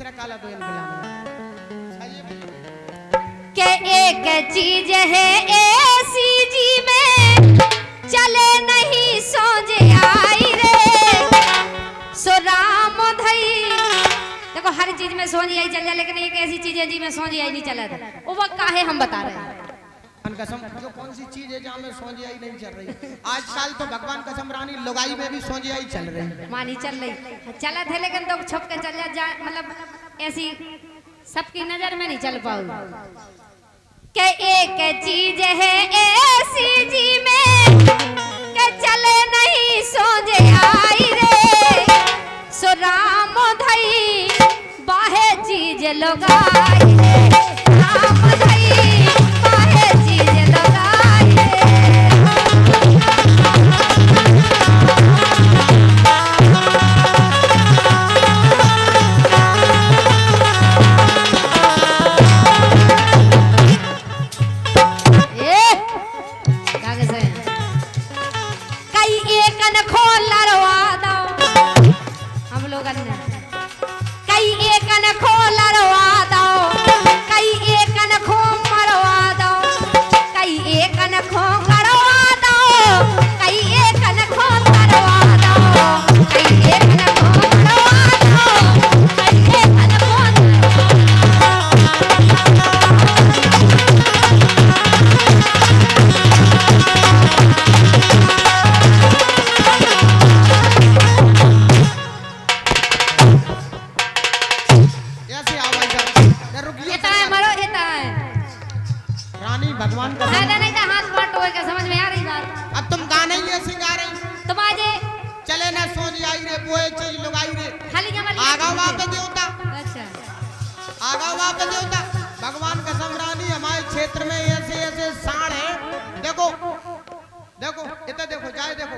तीसरा काला तो इनकलाब के एक चीज है ऐसी जी में चले नहीं सोजे आई रे सो राम धई। देखो हर चीज में सोजी आई चल जाए, लेकिन एक ऐसी चीज है जी में सोजी आई नहीं चला था, वो वक्त का है हम बता रहे हैं। कसम जो कौन सी चीज है जहाँ में सोजी आई नहीं चल रही। आज साल तो भगवान कसम रानी लुगाई में भी सोजी आई चल रही, मानी चल रही चला थे, लेकिन तो छुप के चल जा मतलब ऐसी सबकी नजर में नहीं चल पाऊ। के एक चीज है ऐसी जी में के चले नहीं सोजे आई रे सो राम धई बाहे चीज लगाई रे राम धई बाहे चीज लगाई भगवान का नहीं तो हाथ पाट होए के समझ में आ रही बात। अब तुम गाने ही ऐसे गा रही तुम आजे चले ना सोच आई रे बोए चीज लगाई रे खाली जमल आगा वापे देवता। अच्छा आगा वापे देवता भगवान का समरानी हमारे क्षेत्र में ऐसे ऐसे साड़ है। देखो देखो इतना देखो जाए देखो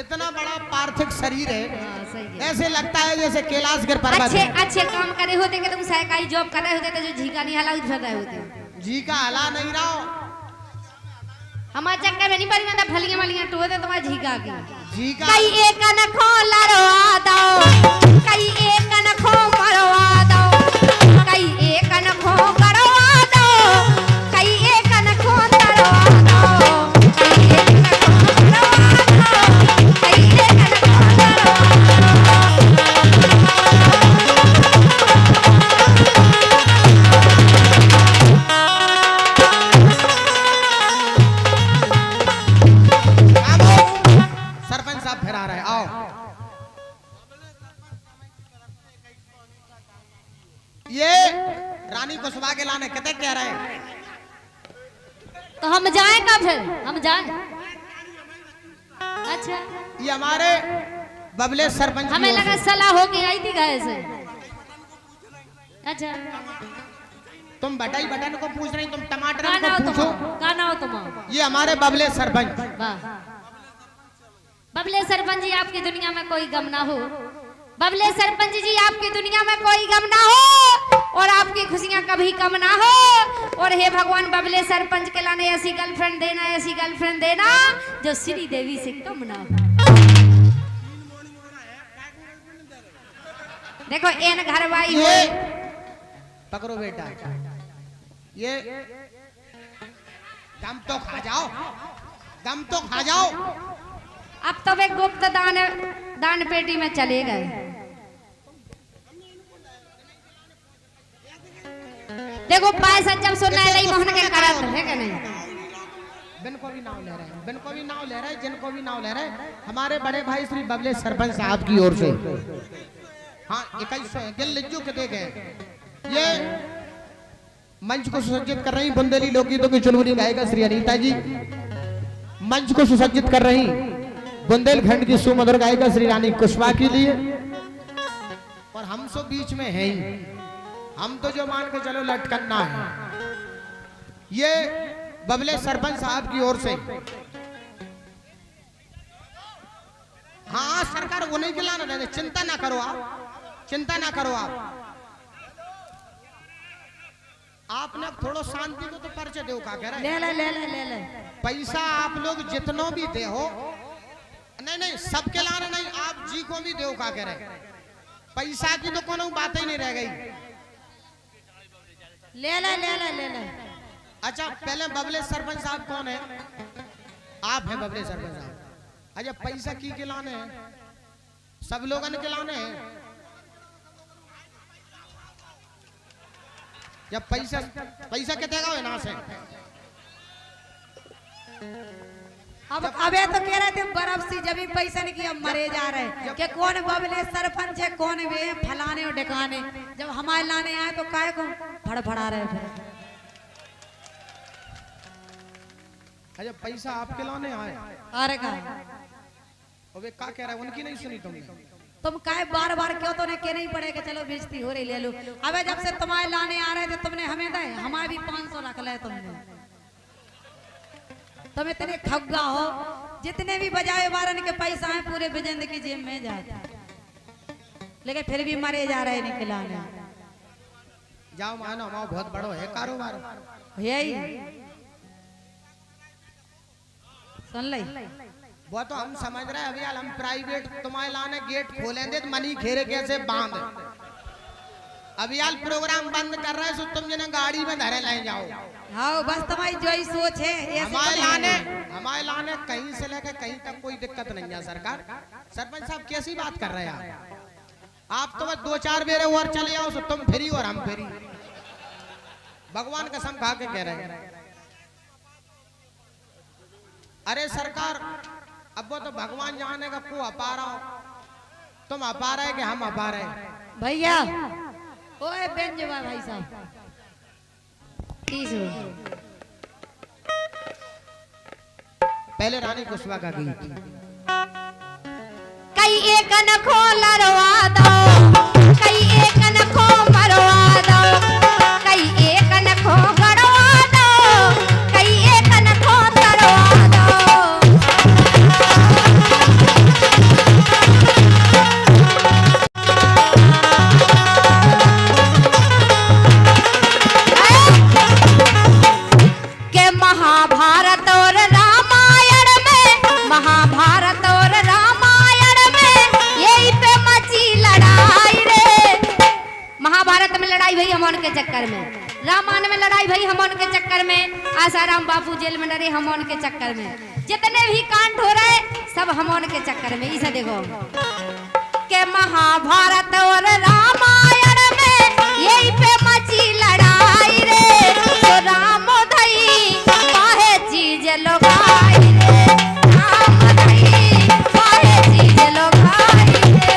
इतना बड़ा पार्थिव शरीर है, ऐसे लगता है जैसे कैलाश गिर पर्वत। अच्छे अच्छे काम करे होते कि तुम सरकारी जॉब कर रहे होते तो जो झीका नहीं हला उठ रहे होते। जी का हला नहीं रहा हमारे चक्कर में नहीं पड़ी, मैं फलियां मलियां टोते तुम्हारे झीका की झीका कई एक न खोला रवा दो कई एक न खो मरवा दो कई एक न खो करवा दो कई एक न खो तरवा दो कई एक न खो करवा दो कई एक न खो ये रानी को सुबह के लाने कहते कह रहे हैं तो हम जाएं का फिर हम जाएं। अच्छा ये हमारे बबले सरपंच हमें लगा सलाह हो गई आई थी गाय से। अच्छा तुम बटाई बटन को पूछ रही, तुम टमाटर गाना को हो पूछो। गाना हो तुम ये हमारे बबले सरपंच। वाह बबले सरपंच जी आपकी दुनिया में कोई गम ना हो। बबले सरपंच जी आपकी दुनिया में कोई गम ना हो और आपकी खुशियां कभी कम ना हो। और हे भगवान बबले सरपंच के लाने ऐसी गर्लफ्रेंड देना जो श्री देवी से कम ना हो। देखो एन घर भाई हो पकड़ो बेटा, ये दम तो खा जाओ, दम तो खा जाओ। अब तो वे गुप्त दान पेटी में चले गए। देखो पैसा जब सुनना है नहीं मोहन के करत है कि नहीं। बिन को भी नाव ले रहे हैं, बिन को भी नाव ले रहे हैं, जिनको भी नाव ले रहे हैं हमारे बड़े भाई श्री बबले सरपंच साहब की ओर से। हाँ 2100 गिल लिज्जू के दे गए। ये मंच को सुसज्जित कर रही बुंदेली लोकगीतों की चुनमुनी गायिका श्री अनीता जी, मंच को सुसज्जित कर रही बुंदेलखंड की सुमधुर गायिका श्री रानी कुशवा के लिए। और हम सब बीच में हैं ही, हम तो जो मान के चलो लटकना है। ये बबले सरपंच साहब की ओर से। हाँ सरकार वो नहीं खिलाना देते, चिंता ना करो आप, चिंता ना करो आप। आपने थोड़ा शांति को तो परिचय दो का कह रहे ले पैसा आप लोग जितनो भी दे हो, नहीं सबके लाने नहीं, आप जी को भी दो का कह रहे पैसा की तो कोनो बात ही नहीं रह गई। ले ले ले ले ले ले। अच्छा पहले बबले सरपंच साहब कौन है? आप हैं बबले सरपंच साहब। अच्छा पैसा की खिलाने हैं? सब लोगों ने खिलाने हैं। जब पैसा पैसा कितने का ना से अब अबे तो कह रहे थे बर्फ सी जब भी पैसा नहीं किया मरे जा रहे कि कौन बबले सरपंच है कौन वे फलाने और ढकाने। जब हमारे लाने आए तो काय को फड़फड़ा रहे फिर। अच्छा पैसा आपके लाने आए? अरे का वे क्या कह रहा है उनकी नहीं सुनी तुमने? तुम काय बार बार क्यों तो के नहीं पड़े कि चलो बेइज्जती हो रही ले लो। अबे जब से तुम्हारे लाने आ रहे थे तुमने हमें दे हमारे भी 500 रख ले तुमने। तुम इतने ठग्गा हो जितने भी बजाए वारन के पैसा है पूरे बिजंद की जेब में जाते लेकिन फिर भी मरे जा रहे निकलाने। जाओ मानो माओ बहुत बड़ो है कारोबार यही सुन ले। वो तो हम समझ रहे हैं अभी यार हम प्राइवेट तुम्हारे लाने गेट खोलेंगे तो मनी घेरे कैसे बांध। अभी यार प्रोग्राम बंद कर रहे हैं तो तुम जिन्हें गाड़ी में धरे ले जाओ। हाँ बस तुम्हारी जो ही सोच है हमारे लाने कहीं से लेकर कहीं तक कोई दिक्कत नहीं है सरकार। सरपंच साहब कैसी बात कर रहे हैं आप तो बस 2-4 बेरे और चले आओ तो तुम फ्री और हम फ्री। भगवान कसम खा के कह रहे हैं। अरे सरकार अब वो तो भगवान जाने का को अपा रहा हो तुम अपा रहे कि हम अपा रहे? भैया ओए बेंजवा भाई साहब 30 पहले रानी कुशवा का गीत। कई एक न खो लरवा दो कई एक न खो मरवा दो कई एक न खो गड़वा दो कई एक न खो तरवा दो। के महाभारत और रामायण में यही पे मची लड़ाई रे। महाभारत में लड़ाई भई हमन के चक्कर में, रामायण में लड़ाई भई हमन के चक्कर में, आसाराम बापू जेल में डरे हमन के चक्कर में, जितने भी कांड हो रहे सब हमन के चक्कर में। इसे देखो के महाभारत और रामायण में यही पे मची लड़ाई रे। तो राम धई काहे चीज लोगाई रे राम धई काहे चीज लोगाई रे।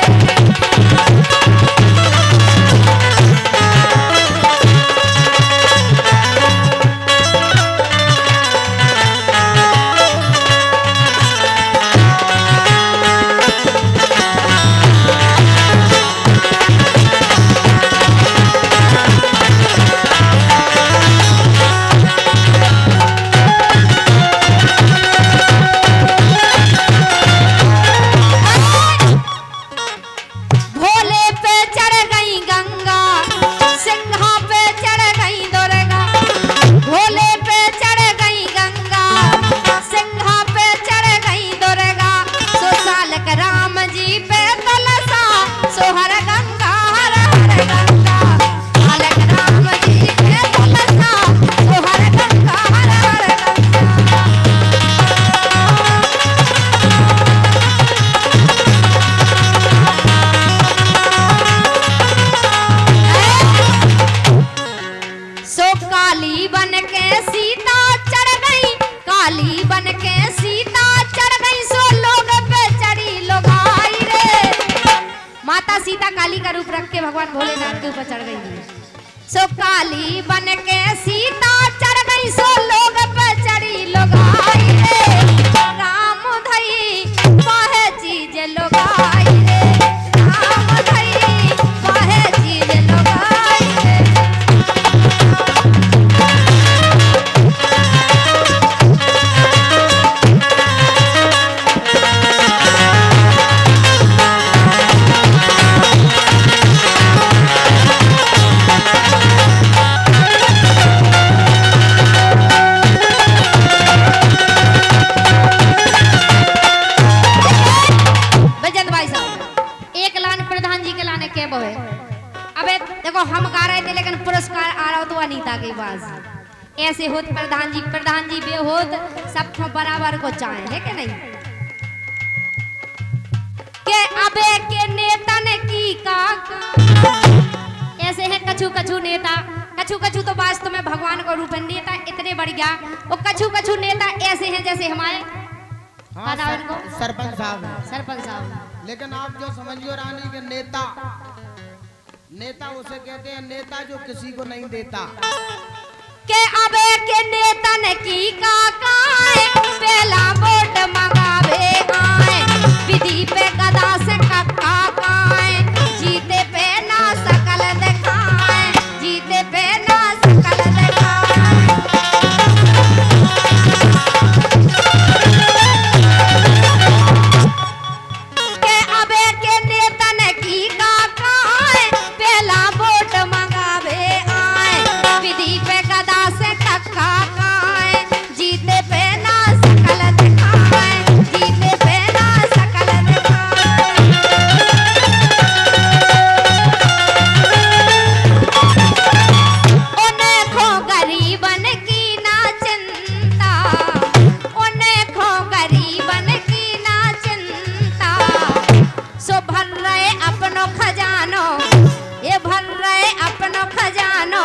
भोले पे चढ़ गई गंगा सिंघा पे चढ़ गई दुर्गा। भोले पे चढ़ गई गंगा सिंघा पे चढ़ गई दुर्गा। सो साल के राम जी पे तलसा सोहर गंगा हर हर गंगा। साल के राम जी पे तलसा सोहर गंगा हर हर गंगा। सो काली बन के सीता चढ़ गई काली बन के सीता चढ़ गई। सो लोग पे चढ़ी लोगाई रे। माता सीता काली का रूप रख के भगवान भोलेनाथ के ऊपर चढ़ गई। सो काली बन के सीता चढ़ गई। सो लोग पे चढ़ी लोगाई रे। राम धई काहे चीज लोगाई रे राम धई काहे चीज लोगाई रे। हम गा रहे थे लेकिन पुरस्कार आ रहा तो अनीता के पास। ऐसे होत प्रधान जी बे होत सबको बराबर को चाहे है कि नहीं के अबे के नेतन की का ऐसे है कछु कछु नेता, कछु तो वास्तव में भगवान को रूप है। नेता इतने बढ़िया और कछु नेता ऐसे हैं जैसे हमारे हाँ, सरपंच साहब हैं। सरपंच साहब। लेकिन आप जो समझियो रानी के नेता, नेता उसे कहते हैं नेता जो किसी को नहीं देता। के अबे के नेतन की काकाए पहला वोट मंगावे आए, विधि पे गदा से कक्का काए, जीते पे ना सकल दिखाए, जीते पे ना सकल दिखाए। के अबे के नेतन की काकाए पहला वोट मंगावे आए, विधि पे गदा से कक्का काए, जीते पे ना सकल दिखाए, जीते पे ना सकल दिखाए। उन्हें खो गरीबन की ना चिंता, उन्हें खो गरीबन की ना चिंता, सो भर रहे अपनो खजानो, ये भर रहे अपनो खजानो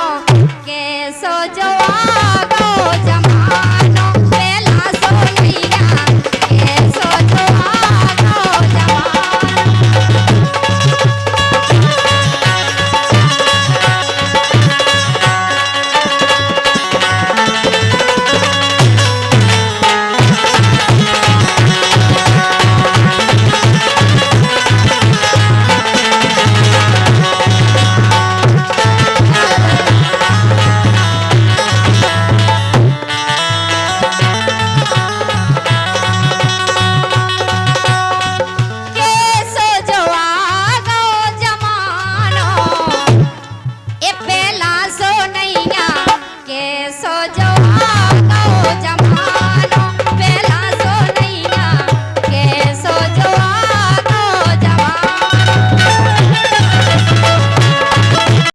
के सो जो आगा